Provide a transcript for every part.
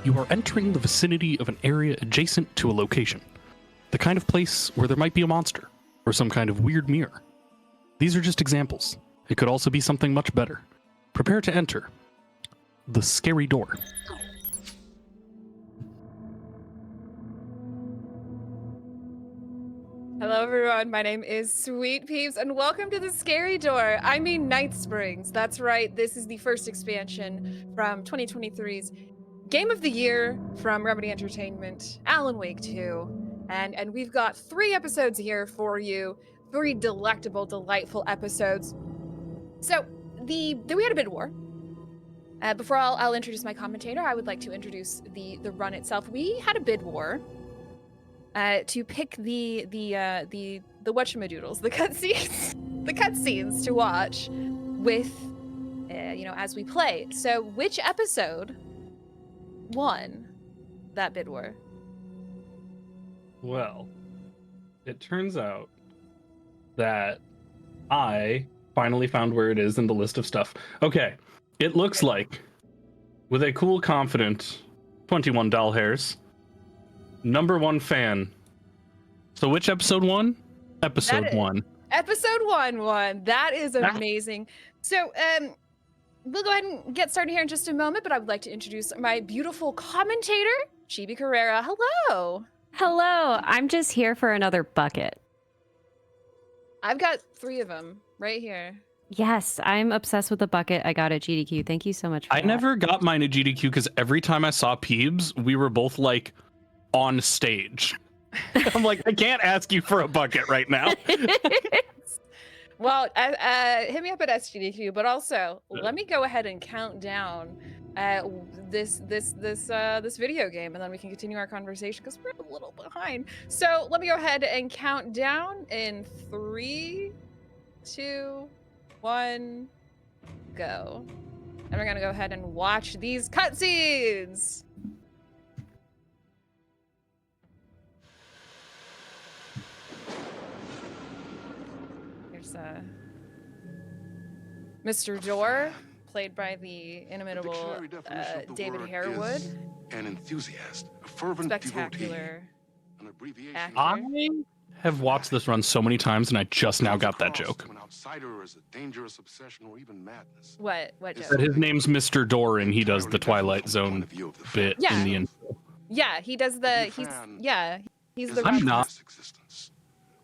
You are entering the vicinity of an area adjacent to a location. The kind of place where there might be a monster, or some kind of weird mirror. These are just examples. It could also be something much better. Prepare to enter the scary door. Hello everyone, my name is SweetPeebs and welcome to the Scary Door. I mean Night Springs. That's right, this is the first expansion from 2023's Game of the Year from Remedy Entertainment, Alan Wake 2. And we've got 3 episodes here for you. 3 delectable, delightful episodes. So, we had a bid war. Before I'll introduce my commentator, I would like to introduce the run itself. We had a bid war. To pick the whatchamadoodles, the cutscenes to watch with, as we play. So which episode won that bid war? Well, it turns out that I finally found where it is in the list of stuff. Okay, it looks like, with a cool, confident 21 doll hairs, #1 fan. So which episode won? Episode 1. Episode 1 won. That is amazing. So we'll go ahead and get started here in just a moment, but I would like to introduce my beautiful commentator, Chibicarrera. Hello. Hello. I'm just here for another bucket. I've got 3 of them right here. Yes, I'm obsessed with the bucket I got at GDQ. Thank you so much for that. I never got mine at GDQ because every time I saw Peebs, we were both like on stage. I'm like, I can't ask you for a bucket right now. Well, hit me up at SGDQ, but also let me go ahead and count down this video game, and then we can continue our conversation because we're a little behind. So let me go ahead and count down in 3, 2, 1, go. And we're gonna go ahead and watch these cutscenes. Here's Mr. Door, played by the inimitable David Harewood. An enthusiast, a fervent Spectacular devotee, an actor. I have watched this run so many times, and I just now got that joke. An outsider is a dangerous obsession or even madness. What joke? That his name's Mr. Door, and he does the Twilight Zone bit in the intro. Yeah, he does the. He's the. I'm not. Existence.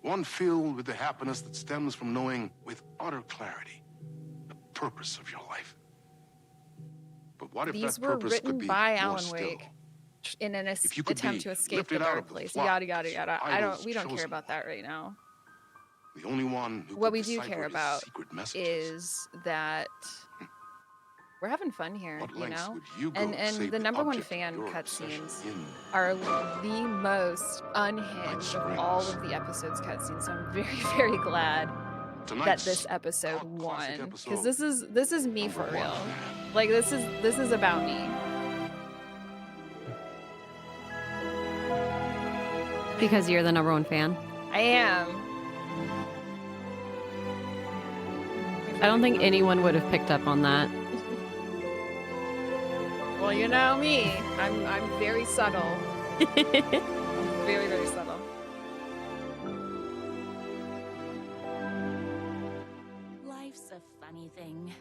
One filled with the happiness that stems from knowing with utter clarity the purpose of your life. But what if These that were purpose could written be by more Alan still? Wake in an If you could attempt be to escape lifted the out dark of the place. flock, Yada yada yada. idols We don't care chosen about that right now. The only one who What could we do decipher care his about secret messages. is that we're having fun here, What you lengths know? would you go And to save the the #1 object of fan your obsession cutscenes in are the most unhinged of all of the episode's cutscenes. So I'm very, very glad that tonight's this episode cult won, classic because episode, this is me for #1. real. Like this is about me. Because you're the #1 fan. I am. I don't think anyone would have picked up on that. Well, you know me. I'm very subtle. Very, very subtle. Life's a funny thing.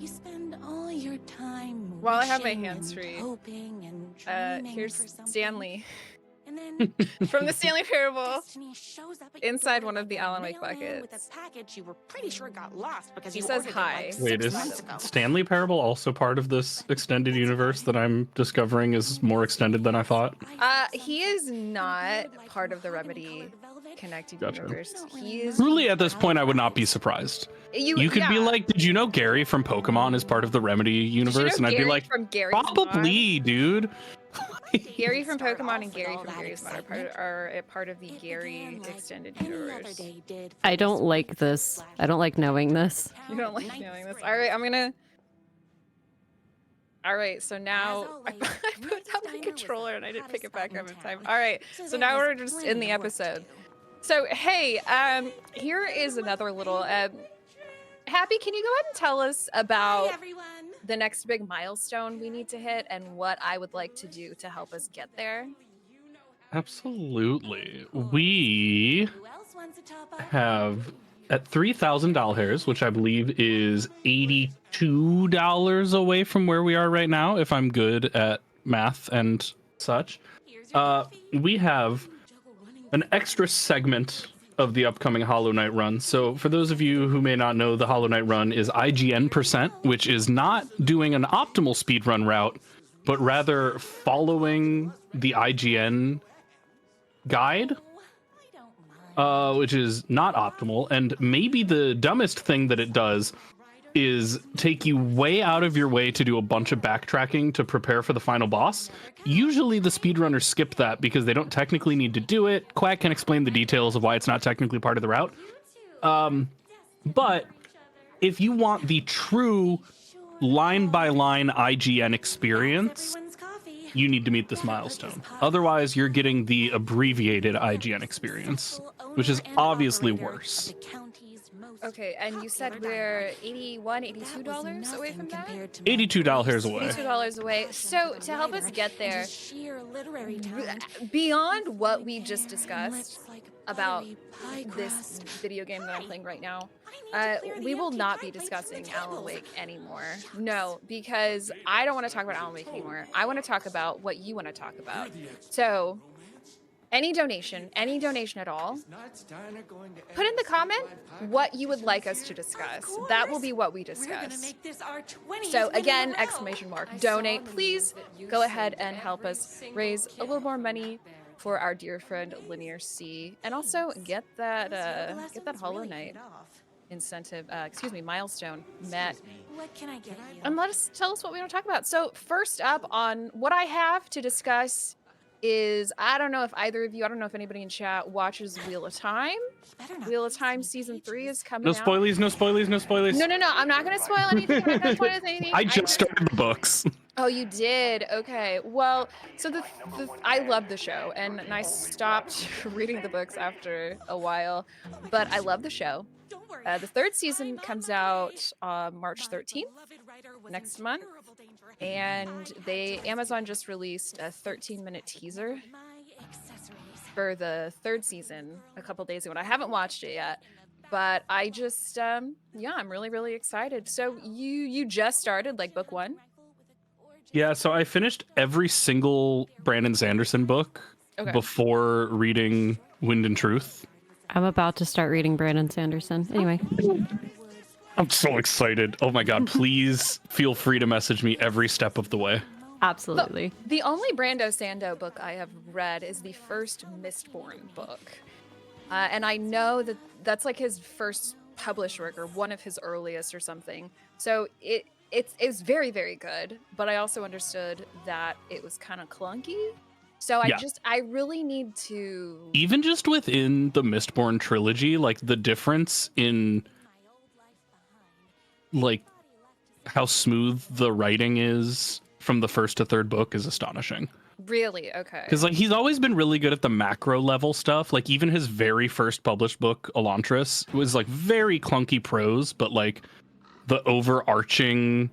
You spend all your time While I have my wishing hands and free, hoping and dreaming here's for something, Stanley and then from the Stanley Parable. destiny shows up at your inside door one of like the a Alan Wake mailman with buckets. a package you were pretty sure got lost because He you says ordered hi. it like Wait, 6 is months ago. Stanley Parable also part of this extended universe that I'm discovering is more extended than I thought? He is not part of the Remedy connected Gotcha. universe. He is Truly, at this point, I would not be surprised. You could be like, did you know Gary from Pokemon is part of the Remedy universe? And I'd be like, from Gary's probably, dude. Gary from Pokemon and Gary from Gary's Mod are a part of the Gary extended universe. I don't like this. I don't like knowing this. You don't like knowing this. All right, I'm gonna. All right, so now I put down my controller and I didn't pick it back up in time. All right, so now we're just in the episode. So hey, here is another little. Happy, can you go ahead and tell us about the next big milestone we need to hit and what I would like to do to help us get there. Absolutely. We Who else wants a top up? have at 3,000 dollars, which I believe is $82 away from where we are right now, if I'm good at math and such. Here's your coffee. We have an extra segment of the upcoming Hollow Knight run. So for those of you who may not know, the Hollow Knight run is IGN%, which is not doing an optimal speedrun route, but rather following the IGN guide, which is not optimal. And maybe the dumbest thing that it does is take you way out of your way to do a bunch of backtracking to prepare for the final boss. Usually the speedrunners skip that because they don't technically need to do it. Quack can explain the details of why it's not technically part of the route. But if you want the true line-by-line IGN experience, you need to meet this milestone. Otherwise, you're getting the abbreviated IGN experience, which is obviously worse. Okay, and you said we're $81, $82 away from that? $82 away. $82 away. So to help us get there, beyond what we just discussed about this video game that I'm playing right now, we will not be discussing Alan Wake anymore. No, because I don't want to talk about Alan Wake anymore. I want to talk about what you want to talk about. So any donation at all, put in the comment what you would like us to discuss. That will be what we discuss. So again, exclamation mark, donate. Please go ahead and help us raise a little more money for our dear friend LinearC, and also get that Hollow Knight incentive, milestone met. What can I get you? And tell us what we want to talk about. So first up on what I have to discuss is, I don't know if anybody in chat watches Wheel of Time. Wheel of Time season 3 is coming out. No spoilies, no spoilies, no spoilies. No, I'm not going to spoil anything. I'm not going to spoil anything. I just started the books. Oh, you did? Okay. Well, so I love the show, and I stopped reading the books after a while, but I love the show. The third season comes out March 13th, next month, and Amazon just released a 13-minute teaser for the third season a couple days ago, and I haven't watched it yet, but I just, I'm really, really excited. So you just started, like, book 1? Yeah, so I finished every single Brandon Sanderson book before reading Wind and Truth. I'm about to start reading Brandon Sanderson. Anyway. I'm so excited. Oh my god, please feel free to message me every step of the way. Absolutely. The only Brando Sando book I have read is the first Mistborn book. And I know that that's like his first published work, or one of his earliest or something. So it's very, very good, but I also understood that it was kind of clunky. So I really need to... Even just within the Mistborn trilogy, like, the difference in, like, how smooth the writing is from the first to third book is astonishing. Really? Okay. Because, like, he's always been really good at the macro level stuff. Like, even his very first published book, Elantris, was, like, very clunky prose, but, like, the overarching,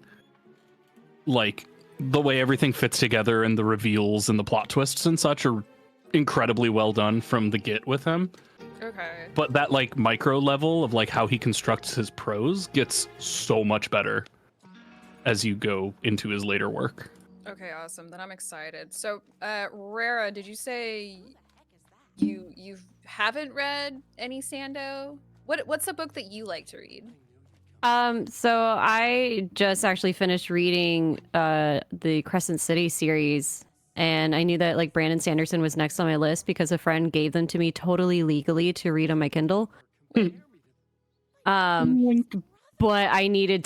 like, the way everything fits together and the reveals and the plot twists and such are incredibly well done from the get with him. Okay. But that, like, micro level of, like, how he constructs his prose gets so much better as you go into his later work. Okay, awesome. Then I'm excited. So, Rara, did you say you haven't read any Sando? What's a book that you like to read? So I just actually finished reading the Crescent City series, and I knew that, like, Brandon Sanderson was next on my list because a friend gave them to me totally legally to read on my Kindle. But I needed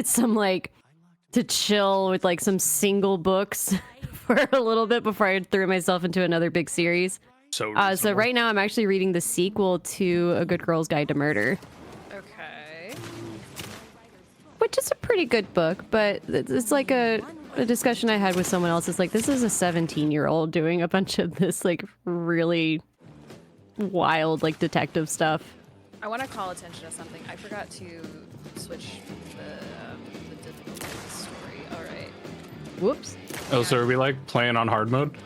some, like, to chill with, like, some single books for a little bit before I threw myself into another big series. So right now I'm actually reading the sequel to A Good Girl's Guide to Murder. Okay. Which is a pretty good book, but it's like a discussion I had with someone else. It's like, this is a 17-year-old doing a bunch of this, like, really wild, like, detective stuff. I want to call attention to something. I forgot to switch the difficulty. Whoops. Oh, so are we like playing on hard mode?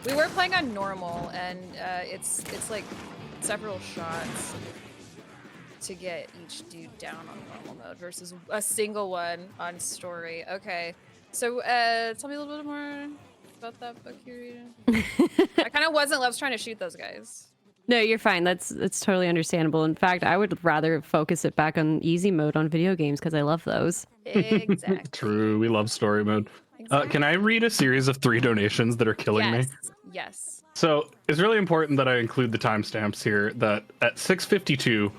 We were playing on normal, and it's like several shots to get each dude down on normal mode versus a single one on story. Okay, so tell me a little bit more about that book you're reading. I kind of wasn't. I was trying to shoot those guys. No, you're fine. That's totally understandable. In fact, I would rather focus it back on easy mode on video games because I love those. Exactly. True, we love story mode. Exactly. Can I read a series of 3 donations that are killing me? Yes. So it's really important that I include the timestamps here. That at 6:52,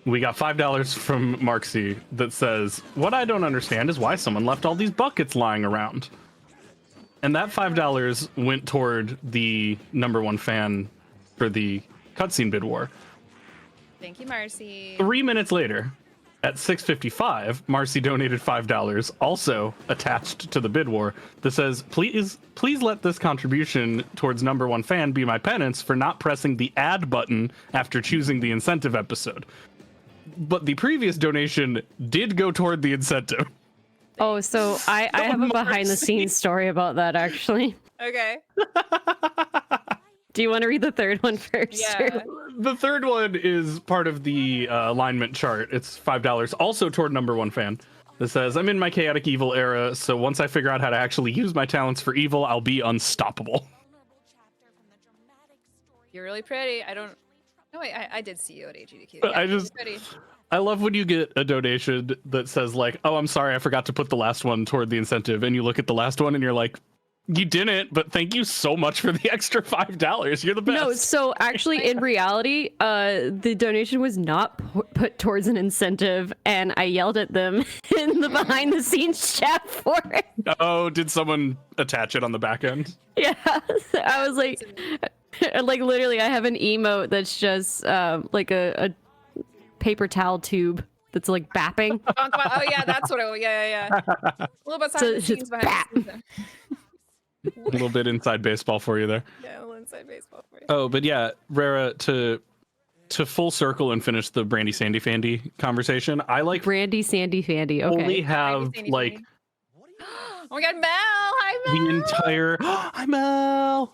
we got $5 from Marksy that says, "What I don't understand is why someone left all these buckets lying around." And that $5 went toward the #1 fan for the cutscene bid war. Thank you, Marcy. 3 minutes later, at 6:55, Marcy donated $5, also attached to the bid war, that says, please let this contribution towards #1 fan be my penance for not pressing the add button after choosing the incentive episode. But the previous donation did go toward the incentive. Oh, so I have a behind the scenes story about that actually. Okay. Do you want to read the third one first? Yeah. The third one is part of the alignment chart. It's $5, also toward #1 fan. That says, I'm in my chaotic evil era, so once I figure out how to actually use my talents for evil, I'll be unstoppable. You're really pretty. I don't. No, wait, I did see you at AGDQ. But Yeah, I you're just- pretty. I love when you get a donation that says like, oh, I'm sorry, I forgot to put the last one toward the incentive. And you look at the last one and you're like, you didn't, but thank you so much for the extra $5. You're the best. No, so actually, in reality, the donation was not put towards an incentive, and I yelled at them in the behind-the-scenes chat for it. Oh, did someone attach it on the back end? Yeah, I was like literally, I have an emote that's just like a paper towel tube that's like bapping. Oh yeah, that's what it was. Yeah. A little bit So behind the it's scenes just behind the scenes. A little bit inside baseball for you there. Yeah, a little inside baseball for you. Oh, but yeah, Rara, to full circle and finish the Brandy Sandy Fandy conversation, I like Brandy Sandy Fandy. only Okay. have Sandy, like Sandy. Oh my god, Mel! Hi, Mel! the entire hi Mel.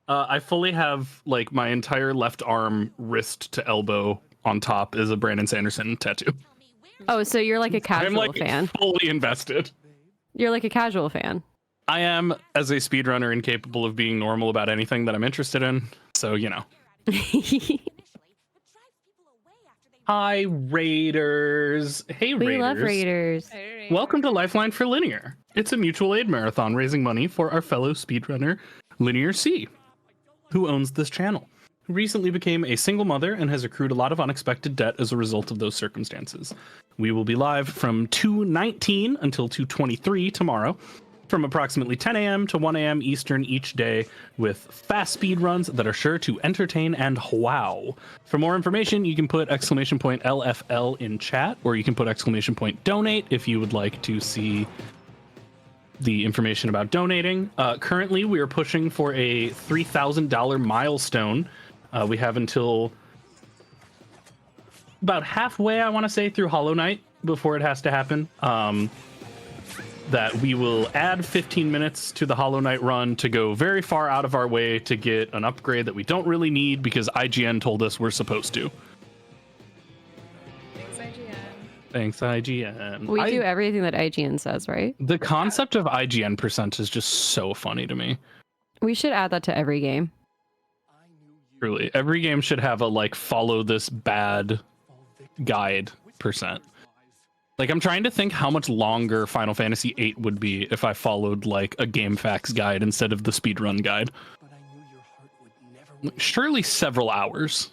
I fully have like my entire left arm, wrist to elbow on top is a Brandon Sanderson tattoo. Oh, so you're like a I'm casual like fan. fully invested. You're like a casual fan. I am, as a speedrunner, incapable of being normal about anything that I'm interested in. So, you know. Hi, Raiders. Hey, We Raiders. love Raiders. Welcome to Lifeline for Linear. It's a mutual aid marathon raising money for our fellow speedrunner, LinearC, who owns this channel, who recently became a single mother and has accrued a lot of unexpected debt as a result of those circumstances. We will be live from 2:19 until 2:23 tomorrow, from approximately 10 a.m. to 1 a.m. Eastern each day, with fast speed runs that are sure to entertain and wow. For more information, you can put !LFL in chat, or you can put !donate if you would like to see the information about donating. Currently, we are pushing for a $3,000 milestone. We have until about halfway, I want to say, through Hollow Knight before it has to happen. That we will add 15 minutes to the Hollow Knight run to go very far out of our way to get an upgrade that we don't really need because IGN told us we're supposed to. Thanks, IGN. Thanks, IGN. We do everything that IGN says, right? The concept of IGN percent is just so funny to me. We should add that to every game. Truly, every game should have a like follow this bad guide percent. Like, I'm trying to think how much longer Final Fantasy VIII would be if I followed like a GameFAQs guide instead of the speedrun guide. Surely several hours.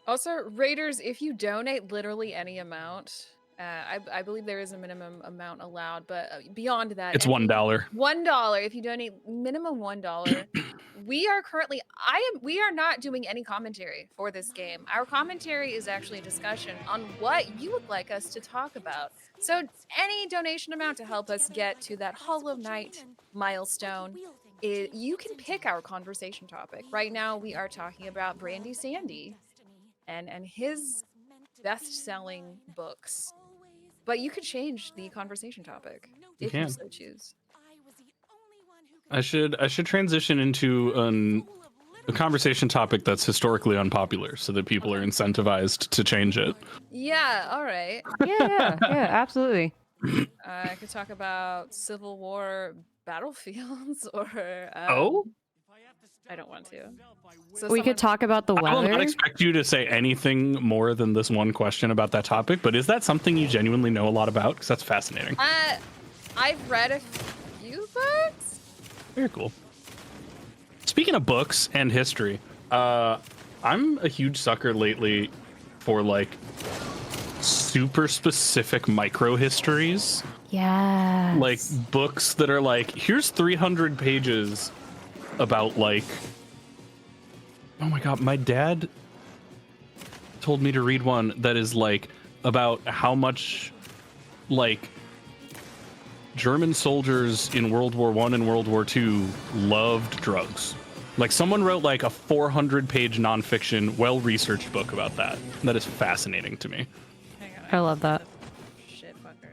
Also, Raiders, if you donate literally any amount, I believe there is a minimum amount allowed, but beyond that, It's $1. $1. If you donate minimum $1, we are currently we are not doing any commentary for this game. Our commentary is actually a discussion on what you would like us to talk about. So any donation amount to help us get to that Hollow Knight milestone, you can pick our conversation topic. Right now we are talking about Brandy Sandy and his best-selling books. But you could change the conversation topic. if can. you so choose. I should transition into a conversation topic that's historically unpopular, so that people are incentivized to change it. Yeah, all right. Yeah, absolutely. I could talk about Civil War battlefields, or Oh, I don't want to. So We could talk about the I will not weather. expect you to say anything more than this one question about that topic, but is that something you genuinely know a lot about? Because that's fascinating. I've read a few books. Very cool. Speaking of books and history, I'm a huge sucker lately for like super specific micro histories. Yeah. Like books that are like, here's 300 pages about like, oh my god, my dad told me to read one that is like about how much like German soldiers in World War I and World War II loved drugs. Like someone wrote like a 400-page nonfiction, well-researched book about that. That is fascinating to me. Hang on, I love that. Shit fucker.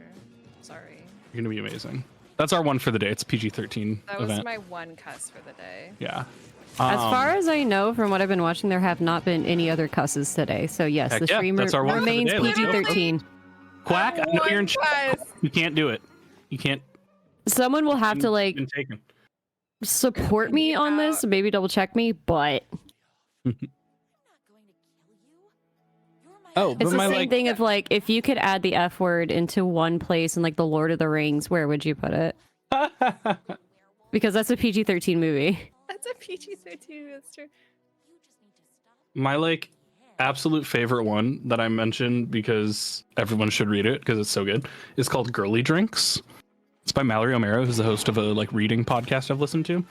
Sorry. You're gonna be amazing. That's our one for the day. It's a PG-13 That was event. my one cuss for the day. Yeah. As far as I know, from what I've been watching, there have not been any other cusses today. So yes, Heck the yeah, stream that's our one for the remains day. Let's go for it. PG-13. Quack, I know you're in chat. Cuss. You can't do it. You can't. Someone will have to like Been taken. support me on this, maybe double check me, but Oh, but it's the my same like, thing of like, if you could add the F word into one place in like the Lord of the Rings, where would you put it? Because that's a PG-13 movie. That's a PG-13. That's true. my like absolute favorite one that I mentioned because everyone should read it because it's so good is called Girly Drinks. It's by Mallory O'Mara, who's the host of a like reading podcast I've listened to.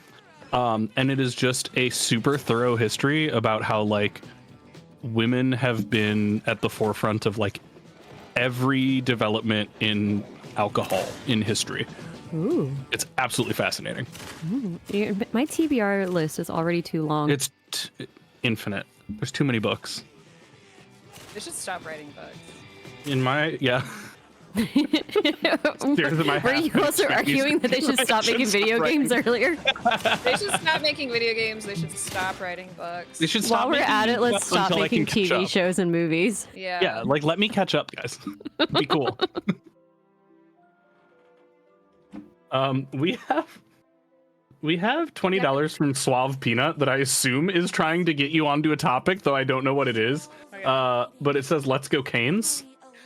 And it is just a super thorough history about how like women have been at the forefront of like every development in alcohol in history. Ooh. It's absolutely fascinating. My TBR list is already too long. It's infinite. There's too many books. They should stop writing books. In my, yeah. Tears in my Were you hat. also arguing that they should stop making video games earlier? They should stop making video games. They should stop writing books. They should stop While we're making at it, let's books stop until I can making catch TV up. shows and movies. Yeah. Yeah, like let me catch up, guys. Be cool. We have $20 from Suave Peanut that I assume is trying to get you onto a topic, though I don't know what it is. Okay. But it says "Let's go Canes."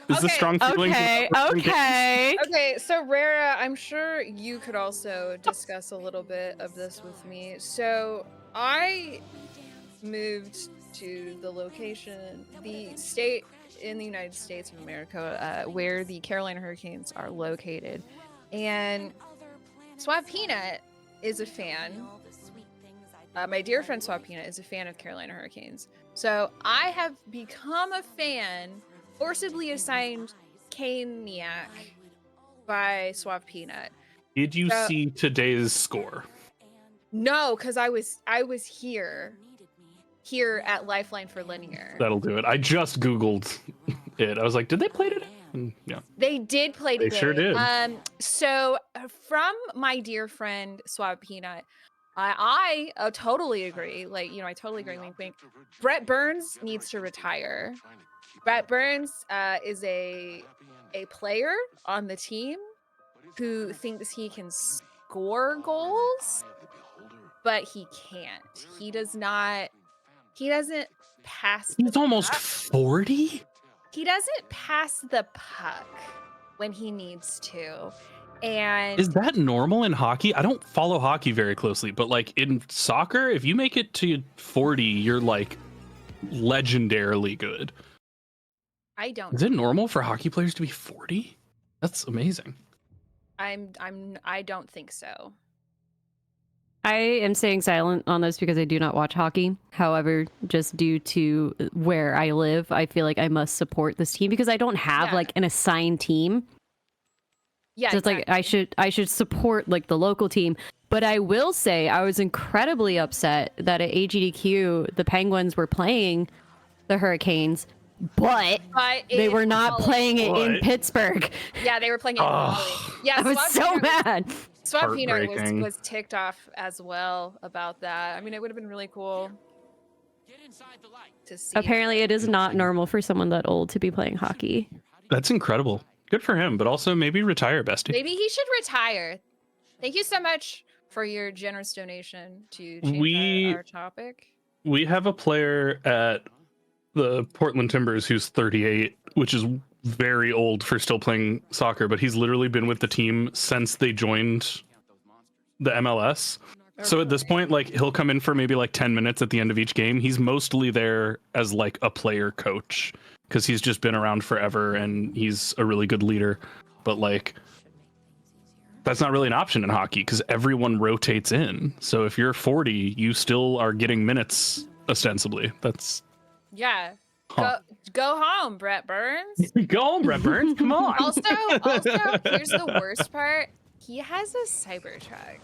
Is the Okay, strong feeling? Okay. Okay, so Rara, I'm sure you could also discuss a little bit of this with me. So I moved to the location, the state in the United States of America, where the Carolina Hurricanes are located, and Suave Peanut is a fan. My dear friend Suave Peanut is a fan of Carolina Hurricanes. So I have become a fan, forcibly assigned Caniac by Suave Peanut. Did you see today's score? No, because I was here at Lifeline for Linear. That'll do it. I just Googled it. I was like, did they play today? And yeah. They did play They today. sure did. So from my dear friend Suave Peanut, I totally agree. Like, I totally agree. Wink, wink. Brett Burns needs to retire. Brett Burns is a player on the team who thinks he can score goals, but he can't. He doesn't pass. He's almost 40. He doesn't pass the puck when he needs to. And Is that normal in hockey? I don't follow hockey very closely, but like in soccer, if you make it to 40, you're like legendarily good. I don't. Is it normal for hockey players to be 40? That's amazing. I don't think so. I am staying silent on this because I do not watch hockey. However, just due to where I live, I feel like I must support this team because I don't have Yeah. like an assigned team. Yeah, So it's like I should support like the local team. But I will say I was incredibly upset that at AGDQ the Penguins were playing the Hurricanes But they in were not Raleigh. playing it in What? Pittsburgh. Yeah, they were playing it in Raleigh. Yeah, I was so mad. Swamp Peanut Heartbreaking. was ticked off as well about that. I mean, it would have been really cool to see. Apparently, it is not normal for someone that old to be playing hockey. That's incredible. Good for him, but also maybe retire, bestie. Maybe he should retire. Thank you so much for your generous donation to change our topic. We have a player at the Portland Timbers who's 38, which is very old for still playing soccer, but he's literally been with the team since they joined the MLS. So at this point, like, he'll come in for maybe like 10 minutes at the end of each game. He's mostly there as like a player coach because he's just been around forever and he's a really good leader. But like, that's not really an option in hockey because everyone rotates in. So if you're 40, you still are getting minutes ostensibly. That's Yeah. Huh. Go home, Brett Burns. Go home, Brett Burns. Come on. Also, here's the worst part. He has a Cybertruck.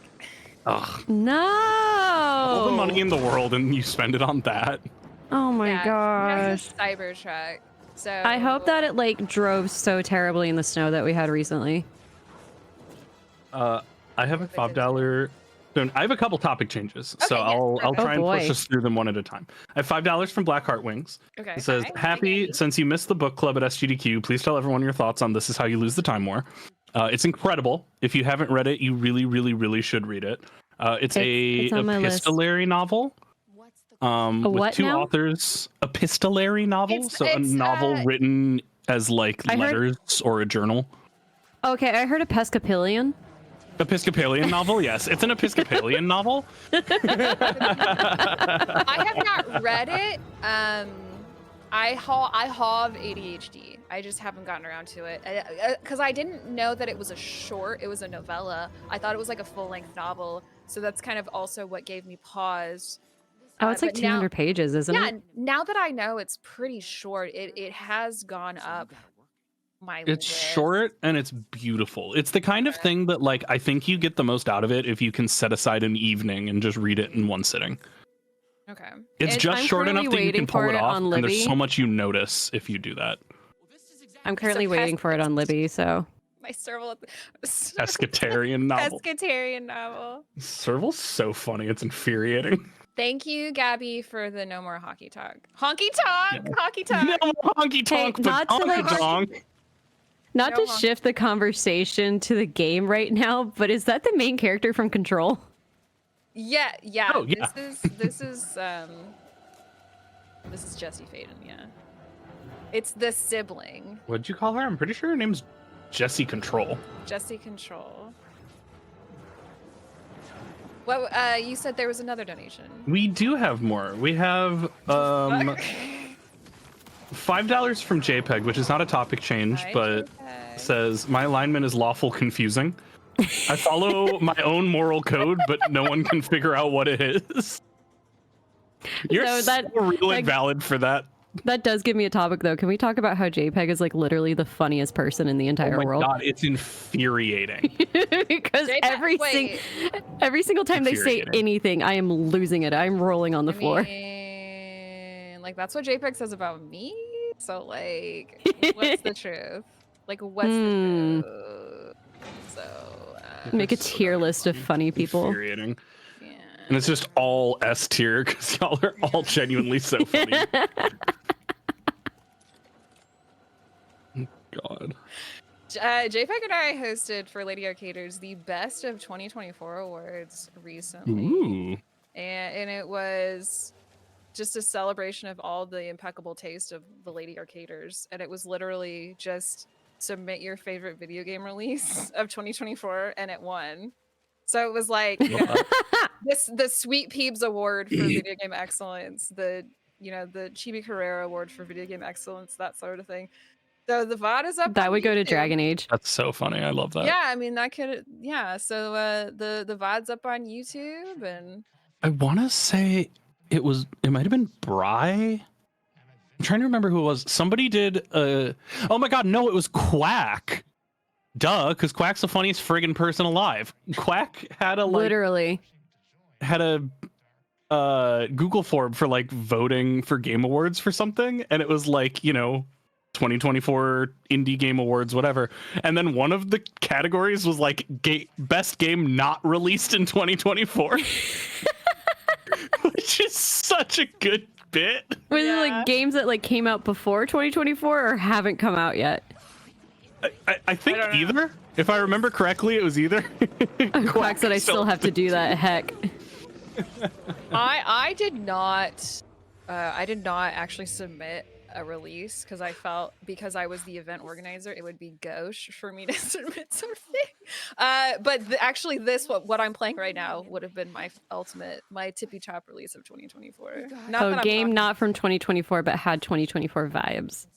Ugh. No. All the money in the world and you spend it on that. Oh my Yeah, gosh. He has a Cybertruck. So I hope that it like drove so terribly in the snow that we had recently. I have a $5. I have a couple topic changes, so Okay, yes, I'll perfect. try and push boy. us through them one at a time. I have $5 from Blackheart Wings. Okay. It says, hi, "Happy, Gabby. since you missed the book club at SGDQ, please tell everyone your thoughts on This Is How You Lose the Time War. It's incredible. If you haven't read it, you really, really, really should read it. It's It's a on my list. epistolary novel. With what two now? authors. Epistolary novel, It's- so a it's, novel written as like I heard- letters or a journal. Okay, I heard Episcopalian. Episcopalian novel, yes, it's an Episcopalian novel. I have not read it. I have ADHD. I just haven't gotten around to it because I didn't know that it was a short. It was a novella. I thought it was like a full-length novel. So that's kind of also what gave me pause. Oh, it's like But now- 200 pages, isn't Yeah, it? now that I know it's pretty short, it has gone up my It's list. short and it's beautiful. It's the kind of thing that like I think you get the most out of it if you can set aside an evening and just read it in one sitting. Okay. It's just I'm short enough currently that you can waiting pull for it it off, on and there's Libby. so much you notice if you do that. I'm currently waiting for it on Libby, so. My serval Pescatarian novel. Pescatarian novel. Serval's so funny. It's infuriating. Thank you, Gabby, for the no more hockey talk. Honky talk, Yeah. hockey talk. No honky tonk, but not to honky like- tonk. Not No, to shift the conversation to the game right now, but is that the main character from Control? Yeah. Oh, yeah. This is Jesse Faden. Yeah, it's the sibling, What'd you call her? I'm pretty sure her name's Jessie Control. Jesse Control. Well, you said there was another donation. We do have more. We have $5 from JPEG, which is not a topic change, Hi, but JPEG. says my alignment is lawful confusing. I follow my own moral code, but no one can figure out what it is. You're So so that- real that- and valid for that. That does give me a topic, though. Can we talk about how JPEG is like literally the funniest person in the Oh entire my world? god, it's infuriating. Because JPEG every single time they say Infuriating. anything, I am losing it. I'm rolling on the floor. mean, like that's what JPEG says about me. So like, what's the truth? Like, what's Hmm. the truth? So Make a tier list of funny people. Infuriating. yeah. And it's just all S tier because y'all are all genuinely so funny. God. JPEG and I hosted for Lady Arcaders the Best of 2024 awards recently. Ooh. And it was just a celebration of all the impeccable taste of the Lady Arcaders. And it was literally just submit your favorite video game release of 2024 and it won. So it was like, you know, the SweetPeebs award for video game excellence, the chibicarrera award for video game excellence, that sort of thing. So the VOD is up. That on would go to YouTube. Dragon Age. That's so funny. I love that. Yeah, I mean that could, yeah. So the VOD's up on YouTube, and I want to say it might have been Bry. I'm trying to remember who it was. Somebody did oh my god, no, it was Quack. Duh, because Quack's the funniest friggin' person alive. Quack had a Literally. had a Google form for like voting for game awards for something, and it was like, 2024 indie game awards, whatever. And then one of the categories was like best game not released in 2024, which is such a good bit. Was it like games that like came out before 2024 or haven't come out yet? I think either. If I remember correctly, it was either. Quack said I still have to do that. Heck. I did not actually submit a release because I felt, because I was the event organizer, it would be gauche for me to submit something. But actually what I'm playing right now would have been my tippy top release of 2024. Not from 2024, but had 2024 vibes.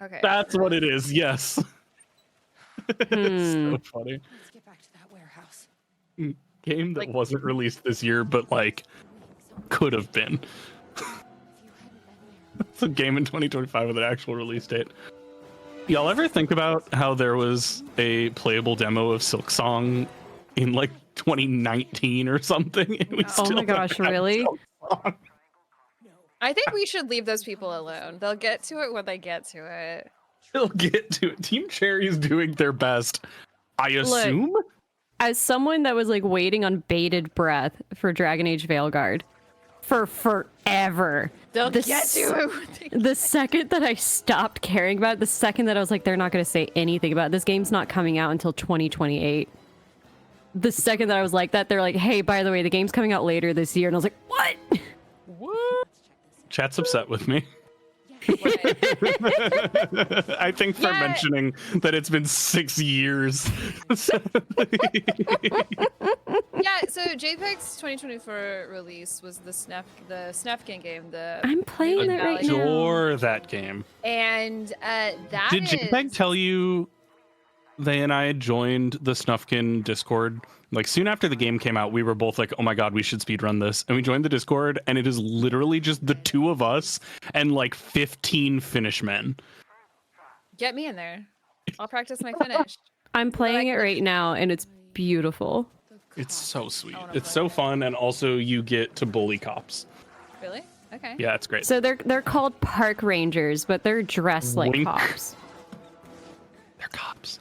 Okay. That's what it is. Yes. It's so funny. Let's get back to that warehouse. Game that wasn't released this year, but like could have been. It's a game in 2025 with an actual release date. Y'all ever think about how there was a playable demo of Silk Song in like 2019 or something? And we Oh my gosh, really? I think we should leave those people alone. They'll get to it when they get to it. They'll get to it. Team Cherry's doing their best, I assume. Look, as someone that was like waiting on bated breath for Dragon Age Veilguard for forever. They'll get to it. The second that I stopped caring about it, the second that I was like, they're not going to say anything about it. This game's not coming out until 2028. The second that I was like that, they're like, hey, by the way, the game's coming out later this year. And I was like, what? What? Chat's upset with me. I think for mentioning that it's been 6 years. Yeah, so JPEG's 2024 release was the Snefkin game. I'm playing it right now. Adore that game. And that Did JPEG tell you they and I joined the Snufkin Discord? Like soon after the game came out, we were both like, oh my god, we should speedrun this. And we joined the Discord, and it is literally just the two of us and like 15 Finnish men. Get me in there. I'll practice my Finnish. I'm playing it right now, and it's beautiful. It's so sweet. It's so fun, and also you get to bully cops. Really? Okay. Yeah, it's great. So they're called park rangers, but they're dressed like Wink. cops. They're cops.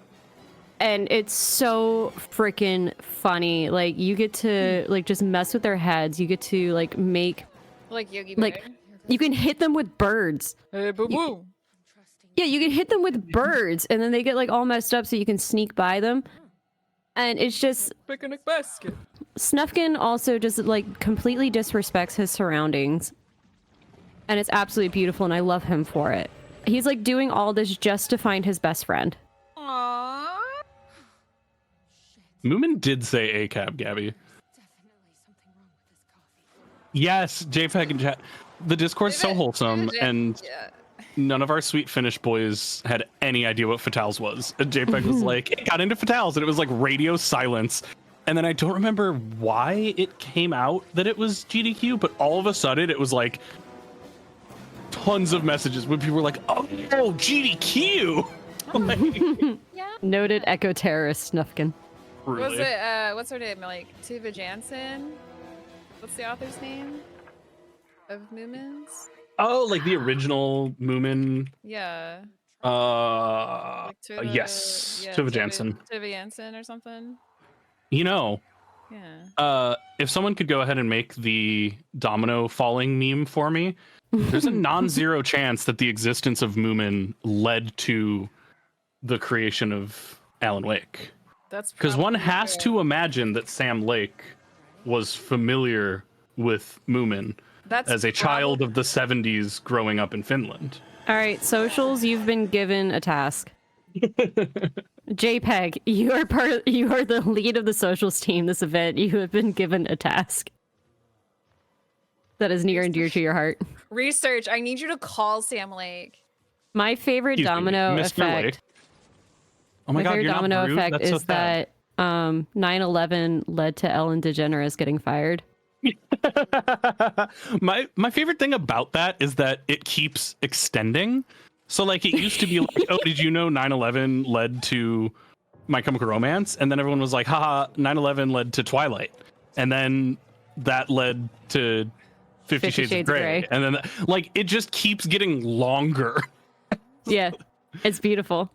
And it's so freaking funny. Like you get to like just mess with their heads. You get to like make Like Yogi like Bear. you can hit them with birds. Hey, boo boo. Yeah, you can hit them with birds, and then they get like all messed up, so you can sneak by them. And it's just Picnic basket. Snufkin also just like completely disrespects his surroundings, and it's absolutely beautiful, and I love him for it. He's like doing all this just to find his best friend. Aww. Moomin did say ACAB, Gabby. Yes, JPEG and chat. The Discord's so wholesome, and none of our sweet Finnish boys had any idea what Fatals was. And JPEG was like, it got into Fatals, and it was like radio silence. And then I don't remember why it came out that it was GDQ, but all of a sudden it was like tons of messages when people were like, oh, GDQ! Like, Noted eco terrorist Snufkin. really? Was it, what's her name? Like, Tuva Jansen? What's the author's name? Of Moomins? Oh, like the original Moomin. Yeah. Yes, Tuva Jansen. Tuva Jansen or something? Yeah. If someone could go ahead and make the domino falling meme for me, there's a non-zero chance that the existence of Moomin led to the creation of Alan Wake. That's Because one probably has fair. to imagine that Sam Lake was familiar with Moomin That's as a child of the 70s growing up in Finland. All right, socials, you've been given a task. JPEG, you are the lead of the socials team this event. You have been given a task that is near and dear to your heart. Research. I need you to call Sam Lake. My favorite Excuse me, domino Mr. effect. Lake. Oh my god, favorite you're not domino rude? effect That's so is sad. that 9/11 led to Ellen DeGeneres getting fired. my favorite thing about that is that it keeps extending. So like it used to be like, oh, did you know 9/11 led to My Chemical Romance? And then everyone was like, haha, 9/11 led to Twilight. And then that led to 50 Shades of Grey. And then like it just keeps getting longer. Yeah, it's beautiful.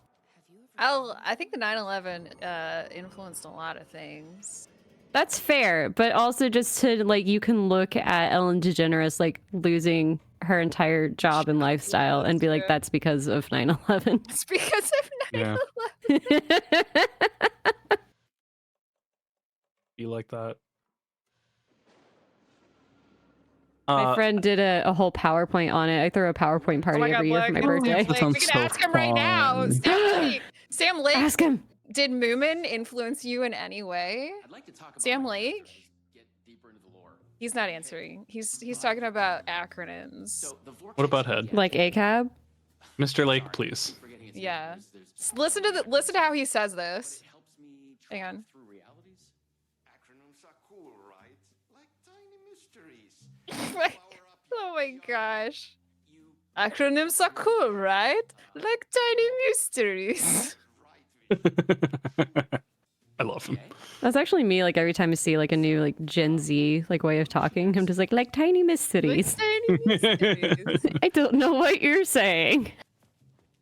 I think the 9/11 influenced a lot of things. That's fair, but also just to like you can look at Ellen DeGeneres like losing her entire job and lifestyle and be like, that's because of 9/11. It's because of 9/11. Yeah. Be like that. My friend did a whole PowerPoint on it. I throw a PowerPoint party every year for my birthday. That sounds We can so ask him right now. fun. Sam Lake. Ask him. Did Moomin influence you in any way? I'd like to talk about Sam my Lake? characters, get deeper into the lore. He's not answering. He's talking about acronyms. So the What about Head? Like ACAB? Mr. Lake, please. Yeah. Listen to how he says this. It helps me Hang on. through realities. Acronyms are cool, right? Like tiny mysteries. Oh my gosh. Acronyms are cool, right? Like tiny mysteries. I love him. That's actually me. Like every time I see like a new like Gen Z like way of talking, I'm just like tiny Like mysteries. tiny mysteries. I don't know what you're saying.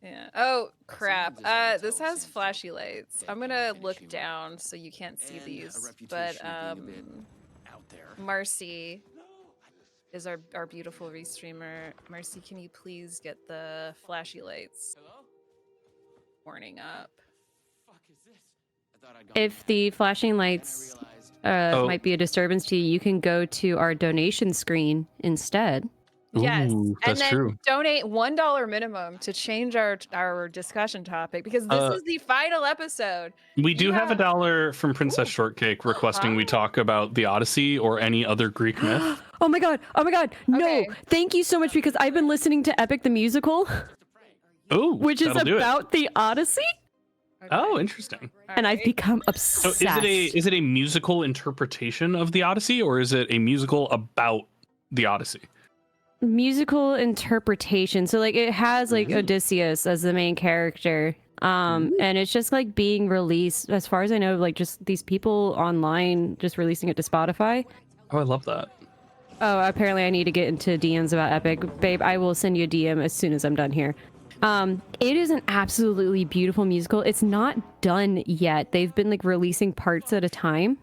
Yeah. Oh crap. This has flashy lights. I'm gonna look down so you can't see these. But out there. Marcy is our beautiful restreamer. Marcy, can you please get the flashy lights Hello? warning up? Fuck is this? I thought I'd gone If the flashing lights realized might be a disturbance to you, you can go to our donation screen instead. Yes, Ooh, and that's then true. donate $1 minimum to change our discussion topic because this is the final episode. We do have Yeah. $1 from Princess Shortcake requesting we talk about the Odyssey or any other Greek myth. Oh my god! Oh my god! No! Okay. Thank you so much because I've been listening to Epic the Musical, Oh, which is that'll do it. about the Odyssey, Oh, interesting. and I've Alright. become So obsessed. is it a musical interpretation of the Odyssey or is it a musical about the Odyssey? Musical interpretation. So like it has like Mhm. Odysseus as the main character. And it's just like being released, as far as I know, like just these people online just releasing it to Spotify. Oh, I love that. Oh, apparently I need to get into DMs about Epic. Babe, I will send you a DM as soon as I'm done here. It is an absolutely beautiful musical. It's not done yet. They've been like releasing parts at a time.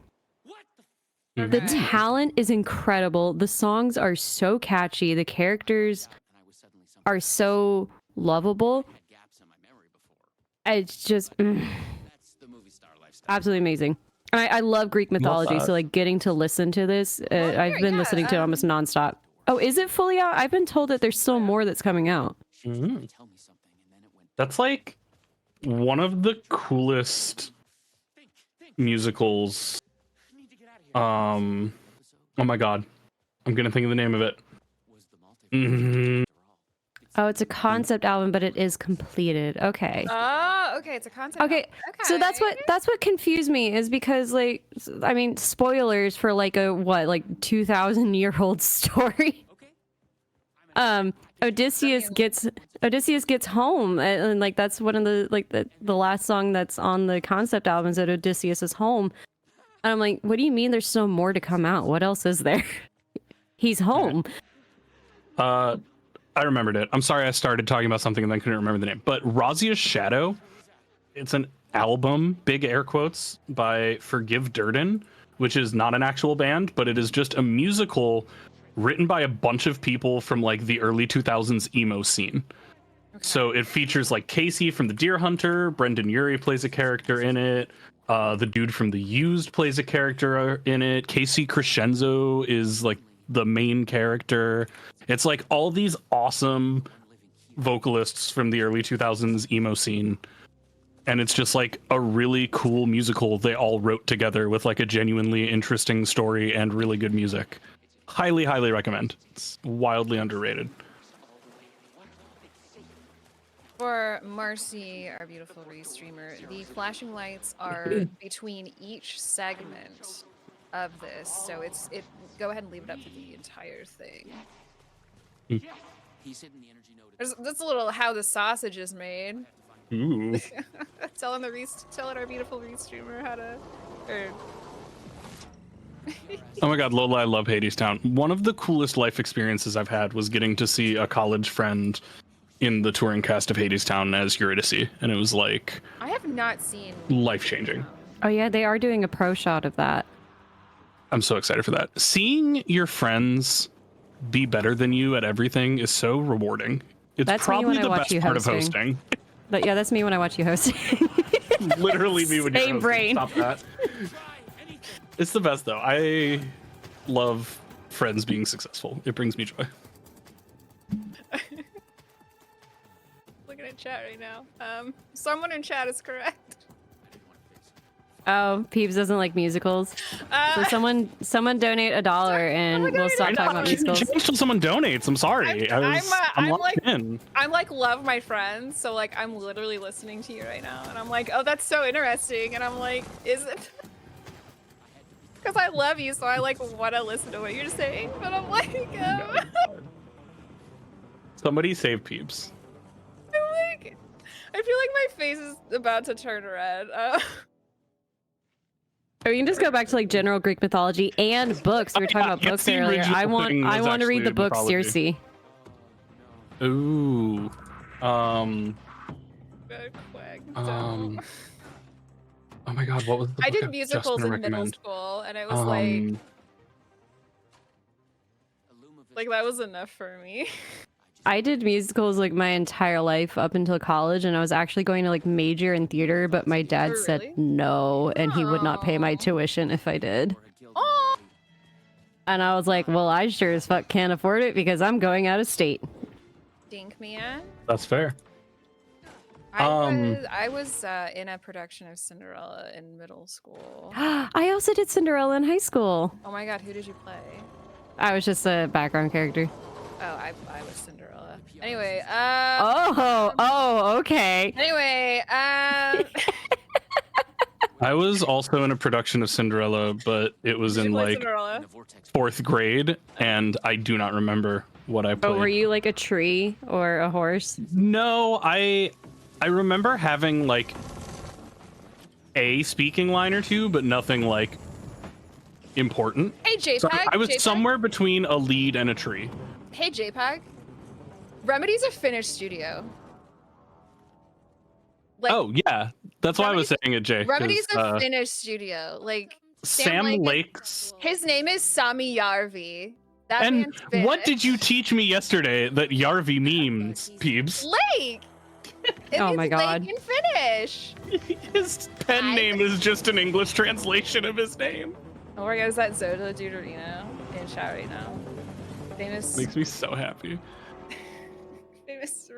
The Okay. talent is incredible. The songs are so catchy. The characters are so lovable. It's just absolutely amazing. I love Greek mythology, so that. like getting to listen to this, I've been yeah, listening to it almost nonstop. Oh, is it fully out? I've been told that there's still more that's coming out. Mhm. That's like one of the coolest musicals. Oh my god, I'm gonna think of the name of it. Mhm. Oh, it's a concept album, but it is completed. Okay. Oh, okay. It's a concept. Okay, so that's what confused me is because like I mean spoilers for like a what like 2,000-year-old story. Odysseus gets home and like that's one of the like the last song that's on the concept album is that Odysseus is home. And I'm like, what do you mean there's still more to come out? What else is there? He's home. I remembered it. I'm sorry I started talking about something and then couldn't remember the name. But Razia's Shadow, it's an album, big air quotes, by Forgive Durden, which is not an actual band, but it is just a musical written by a bunch of people from like the early 2000s emo scene. So it features like Casey from The Deer Hunter, Brendan Urie plays a character in it, the dude from The Used plays a character in it, Casey Crescenzo is like the main character. It's like all these awesome vocalists from the early 2000s emo scene, and it's just like a really cool musical they all wrote together with like a genuinely interesting story and really good music. Highly recommend. It's wildly underrated. For Marcy, our beautiful restreamer, the flashing lights are between each segment of this, so it. Go ahead and leave it up to the entire thing. That's a little how the sausage is made. Ooh. telling our beautiful restreamer how to. Or Oh my god, Lola, I love Hades Town. One of the coolest life experiences I've had was getting to see a college friend in the touring cast of Hades Town as Eurydice, and it was like I have not seen life-changing. Oh yeah, they are doing a pro shot of that. I'm so excited for that. Seeing your friends be better than you at everything is so rewarding. It's That's me probably when I the watch best you part of hosting. hosting. But yeah, that's me when I watch you hosting. Literally me when you're Same hosting. brain. Stop that. It's the best though. I love friends being successful. It brings me joy. Looking at chat right now. Someone in chat is correct. Oh, Peebs doesn't like musicals. So someone donate $1 and we'll stop talking about musicals. Until someone donates. I'm sorry. I'm I'm locked like in. I'm like love my friends, so like I'm literally listening to you right now, and I'm like, oh, that's so interesting, and I'm like, is it? Because I love you, so I like want to listen to what you're saying, but I'm like, Somebody save Peeps. I'm like, I feel like my face is about to turn red. Or you can just go back to like general Greek mythology and books. We were talking about Yes, books the earlier. original I want thing was to read the actually book mythology. Circe. Ooh. Good quick. Oh my god, what was the I book did was just musicals gonna in middle recommend? school, and it was like that was enough for me. I did musicals like my entire life up until college, and I was actually going to like major in theater, but my dad Oh, said really? no, and he would not pay my Aw. tuition if I did. Oh, And I was like, well, I sure as fuck can't afford it because I'm going out of state. dink man. That's fair. I was in a production of Cinderella in middle school. I also did Cinderella in high school. Oh my god, who did you play? I was just a background character. Oh, I was Cinderella. Anyway, Okay. Anyway, I was also in a production of Cinderella, but it was did you in play like Cinderella? 4th grade, and I do not remember what I played. Oh, were you like a tree or a horse? No, I remember having like a speaking line or two, but nothing like important. Hey JPEG. So I was JPEG? somewhere between a lead and a tree. Hey JPEG. Remedy's a Finnish studio. Like, Oh yeah, that's why I was saying it, Jay. 'cause, Remedy's a Finnish studio. Like Sam Lake's. His name is Sami Järvi. That And man's Finnish. what did you teach me yesterday that Yarvi means, Peebs? Lake. It Oh means my god. Lake in Finnish. His pen name is just an English translation of his name. Oh my god, is that Zoda Deuterino in chat right now? Famous. Makes me so happy. Famous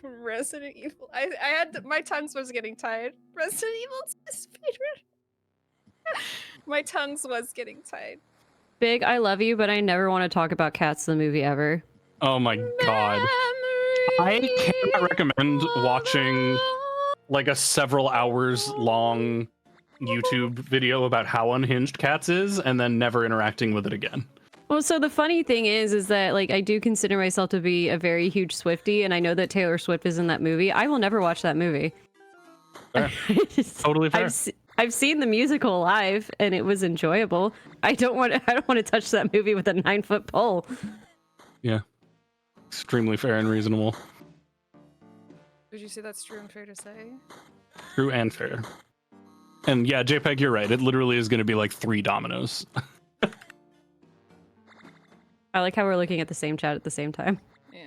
Resident Evil. I had my tongue was getting tied. Resident Evil speedrun. My tongues was getting tied. Big, I love you, but I never want to talk about Cats the movie ever. Oh my god. I cannot recommend watching like a several hours long YouTube video about how unhinged Cats is and then never interacting with it again. Well, so the funny thing is that like I do consider myself to be a very huge Swiftie, and I know that Taylor Swift is in that movie. I will never watch that movie. Fair. Totally fair. I've seen the musical live, and it was enjoyable. I don't want to touch that movie with a 9-foot pole. Yeah. Extremely fair and reasonable. Would you say that's true and fair to say? True and fair. And yeah, JPEG, you're right. It literally is going to be like 3 dominoes. I like how we're looking at the same chat at the same time. Yeah.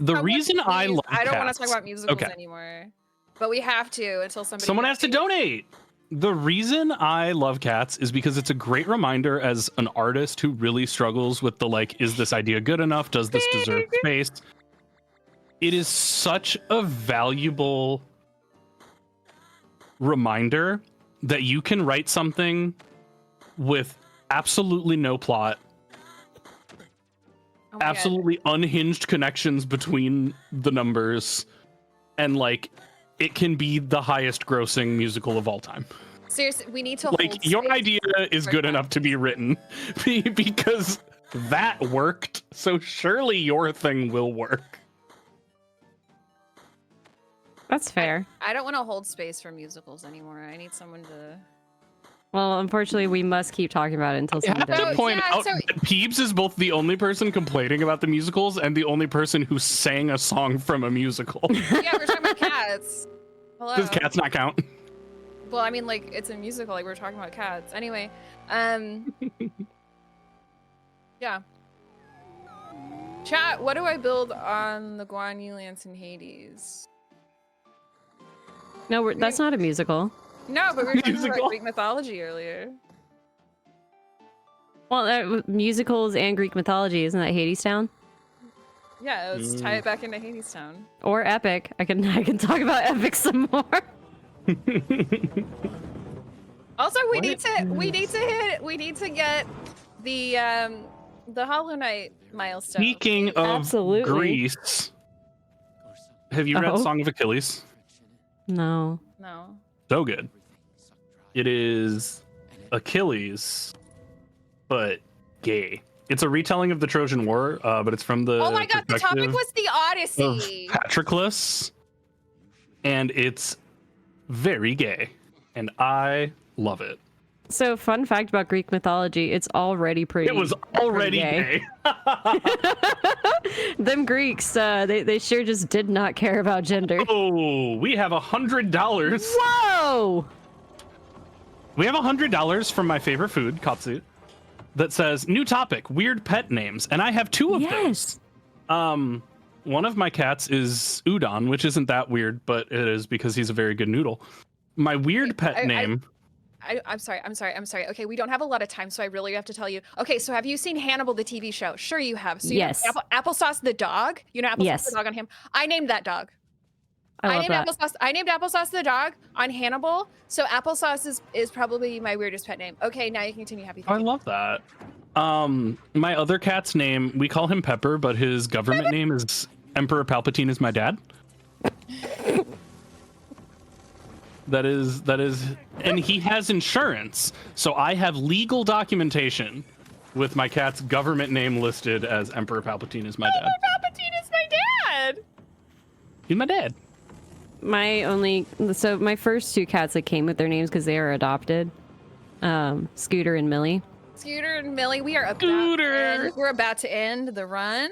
The reason I love I don't want Cats- to talk about musicals Okay. anymore. But we have to until Someone has to donate. The reason I love Cats is because it's a great reminder as an artist who really struggles with the like, is this idea good enough? Does this deserve space? It is such a valuable reminder that you can write something with absolutely no plot, Oh my God. absolutely unhinged connections between the numbers, and like it can be the highest grossing musical of all time. Seriously, we need to hold Like your space idea is for good that. enough to be written because that worked, so surely your thing will work. That's fair. I don't want to hold space for musicals anymore. I need someone to Well, unfortunately, we must keep talking about it until I someone have to does. point yeah, out so- that Peebs is both the only person complaining about the musicals and the only person who sang a song from a musical. Yeah, we're talking about cats. Hello. Does Cats not count? Well, I mean, like, it's a musical. Like, we're talking about cats. Anyway, yeah. Chat, what do I build on the Guan Yu Lance in Hades? No, that's not a musical. No, but we were talking about Musical. Greek mythology earlier. Well, musicals and Greek mythology, isn't that Hadestown? Yeah, let's tie it back into Hadestown. Or Epic. I can talk about Epic some more. Also, we need to get the Hollow Knight milestone. Speaking of Absolutely. Greece, have you read Uh-oh. Song of Achilles? No. No. So good. It is Achilles, but gay. It's a retelling of the Trojan War, but it's from the Oh my god, the topic perspective was the of Odyssey. Patroclus, and it's very gay, and I love it. So, fun fact about Greek mythology, it's already pretty. It was already gay. gay. Them Greeks, they sure just did not care about gender. Oh, we have $100. Whoa! We have $100 from my favorite food, katsu, that says new topic, weird pet names, and I have two of Yes. those. One of my cats is Udon, which isn't that weird, but it is because he's a very good noodle. My weird pet name. I'm sorry. Okay, we don't have a lot of time, so I really have to tell you. Okay, so have you seen Hannibal, the TV show? Sure you have. So you Yes. have Applesauce the dog? You know Applesauce Yes. the dog on him? I named that dog. I love that. I named Applesauce the dog on Hannibal. So Applesauce is probably my weirdest pet name. Okay, now you can continue. Happy. I love that. My other cat's name, we call him Pepper, but his government name is Emperor Palpatine is my dad. That is, and he has insurance, so I have legal documentation with my cat's government name listed as Emperor Palpatine is my dad. Palpatine is my dad. He's my dad. So my first two cats that came with their names because they are adopted, Scooter and Millie. Scooter and Millie, we're about to end the run.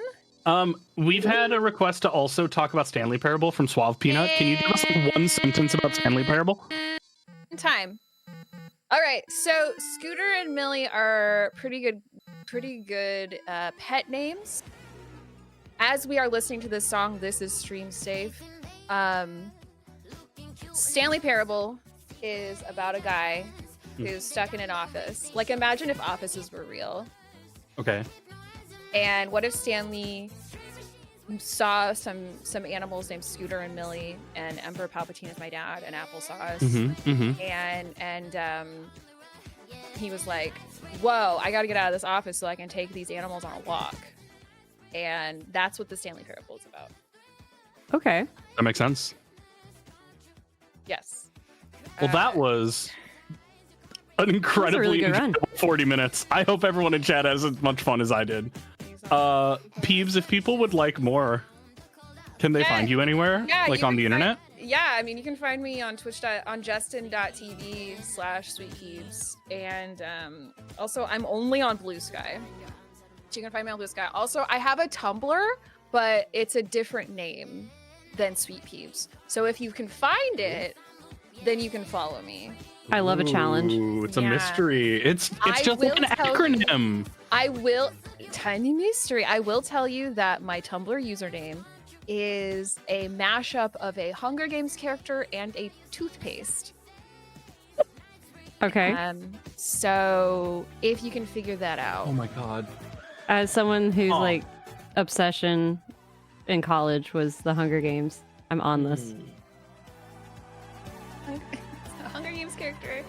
We've had a request to also talk about Stanley Parable from Suave Peanut. Can you give us one sentence about Stanley Parable? Time. All right, so Scooter and Millie are pretty good pet names. As we are listening to this song, this is stream safe. Stanley Parable is about a guy who's stuck in an office. Like, imagine if offices were real. Okay. And what if Stanley saw some animals named Scooter and Millie, and Emperor Palpatine is my dad, and Applesauce, and he was like, "Whoa, I got to get out of this office so I can take these animals on a walk." And that's what the Stanley Parable is about. Okay. That makes sense. Yes. Well, that was an incredibly good run. enjoyable 40 minutes. I hope everyone in chat has as much fun as I did. Peebs, if people would like more, can they find you anywhere? Yeah, like you on can the internet? Yeah, I mean, you can find me on Twitch on justin.tv/SweetPeebs, and also I'm only on Blue Sky. So you can find me on Blue Sky. Also, I have a Tumblr, but it's a different name than SweetPeebs. So if you can find it, then you can follow me. I love a challenge. Ooh, it's a Yeah. mystery. It's I just like will an tell acronym. I will, tiny mystery. I will tell you that my Tumblr username is a mashup of a Hunger Games character and a toothpaste. Okay. So if you can figure that out. Oh my god. As someone whose Aw. like obsession in college was the Hunger Games, I'm on this. It's a Hunger Games character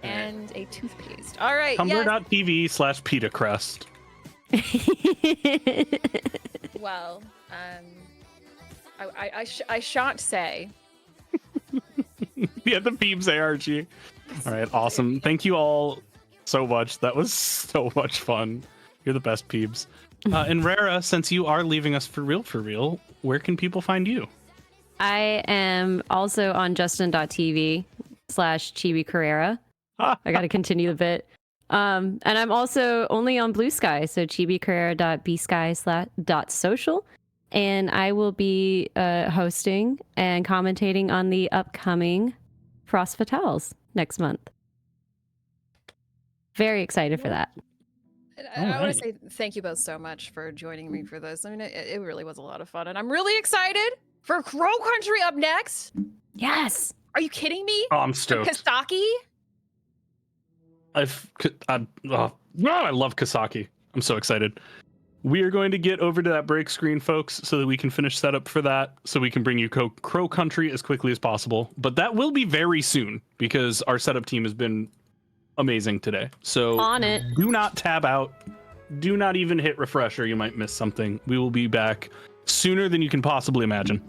and a toothpaste. All right. Yes. Tumblr.tv/PetaCrest. Well, I shan't say. Yeah, the Peebs ARG. All right, awesome. Thank you all so much. That was so much fun. You're the best, Peebs. And Rara, since you are leaving us for real, where can people find you? I am also on justin.tv/chibicarrera. I got to continue the bit. And I'm also only on Blue Sky, so chibicarrera.bsky.social. And I will be hosting and commentating on the upcoming Frost Fatales next month. Very excited for that. I want to say thank you both so much for joining me for this. I mean, it really was a lot of fun, and I'm really excited for Crow Country up next. Yes. Are you kidding me? Oh, I'm stoked. Kasaki? I love Kasaki. I'm so excited. We are going to get over to that break screen, folks, so that we can finish setup for that, so we can bring you Crow Country as quickly as possible. But that will be very soon, because our setup team has been amazing today. So on it. Do not tab out. Do not even hit refresh, or you might miss something. We will be back sooner than you can possibly imagine.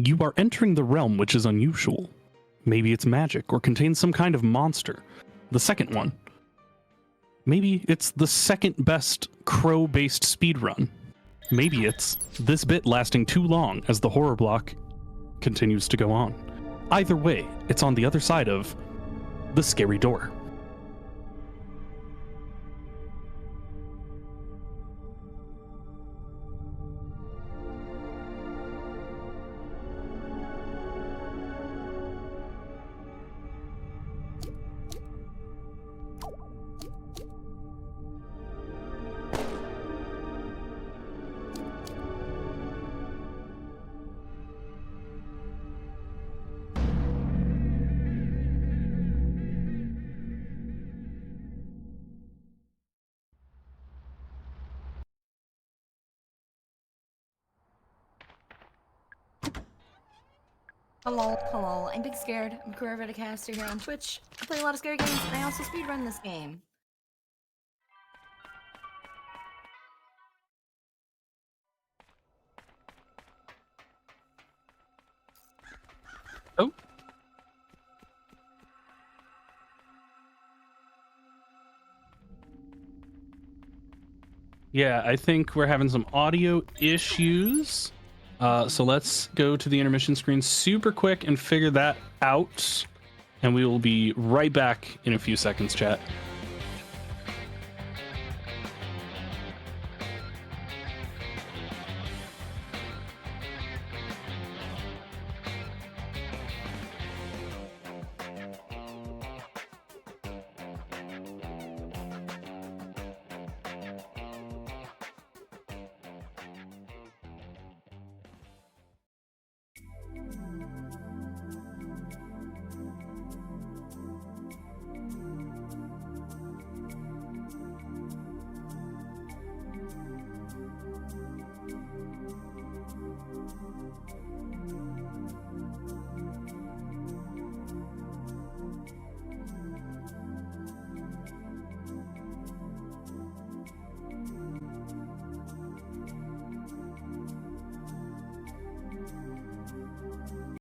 You are entering the realm which is unusual. Maybe it's magic or contains some kind of monster. The second one. Maybe it's the second best crow-based speedrun. Maybe it's this bit lasting too long as the horror block continues to go on. Either way, it's on the other side of the scary door. Hello. I'm Big Scared. I'm a career Viticaster here on Twitch. I play a lot of scary games, and I also speedrun this game. Oh. Yeah, I think we're having some audio issues. So let's go to the intermission screen super quick and figure that out. And we will be right back in a few seconds, chat.